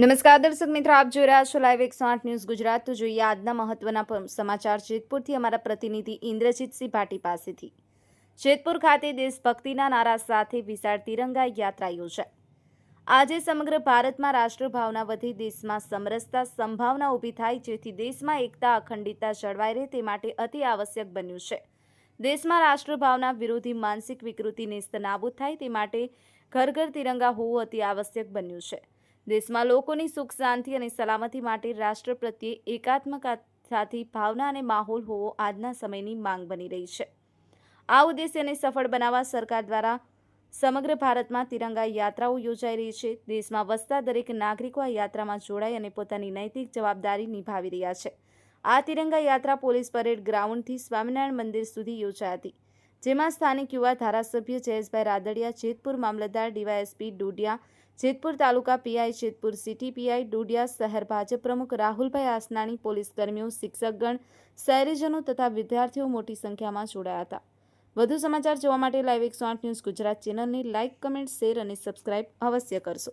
નમસ્કાર દર્શક મિત્રો, આપ જોઈ રહ્યા છો લાઈવ 108 ન્યૂઝ ગુજરાત। તો જોઈએ આજના મહત્વના સમાચાર જેતપુરથી અમારા પ્રતિનિધિ ઇન્દ્રજીતસિંહ ભાટી પાસેથી। જેતપુર ખાતે દેશભક્તિના નારા સાથે વિશાળ તિરંગા યાત્રા યોજાઈ। આજે સમગ્ર ભારતમાં રાષ્ટ્રભાવના વધી દેશમાં સમરસતા સંભાવના ઊભી થાય, જેથી દેશમાં એકતા અખંડિતતા જળવાઈ રહે તે માટે અતિ આવશ્યક બન્યું છે। દેશમાં રાષ્ટ્રભાવના વિરોધી માનસિક વિકૃતિ નેસ્તનાબૂદ થાય તે માટે ઘર ઘર તિરંગા હોવું અતિ આવશ્યક બન્યું છે। દેશમાં લોકોની સુખ શાંતિ અને સલામતી માટે રાષ્ટ્ર પ્રત્યે એકાત્મકતાથી ભાવના અને માહોલ હોવો આજના સમયની માંગ બની રહી છે। આ ઉદ્દેશ્યને સફળ બનાવવા સરકાર દ્વારા સમગ્ર ભારતમાં તિરંગા યાત્રાઓ યોજાઈ રહી છે। દેશમાં વસતા દરેક નાગરિકો આ યાત્રામાં જોડાઈ અને પોતાની નૈતિક જવાબદારી નિભાવી રહ્યા છે। આ તિરંગા યાત્રા પોલીસ પરેડ ગ્રાઉન્ડથી સ્વામિનારાયણ મંદિર સુધી યોજાઈ હતી, જેમાં સ્થાનિક યુવા ધારાસભ્ય જયેશભાઈ રાદડિયા, જેતપુર મામલતદાર ડીવાયએસપી ડોડિયા, જેતપુર તાલુકા PI, Jetpur city PI Dodiya, શહેર ભાજપ પ્રમુખ રાહુલભાઈ આસનાણી, પોલીસકર્મીઓ, શિક્ષકગણ, શહેરીજનો તથા વિદ્યાર્થીઓ મોટી સંખ્યામાં જોડાયા હતા। વધુ સમાચાર જોવા માટે લાઈવ 108 ન્યૂઝ ગુજરાત ચેનલને લાઇક, કમેન્ટ, શેર અને સબસ્ક્રાઇબ અવશ્ય કરશો।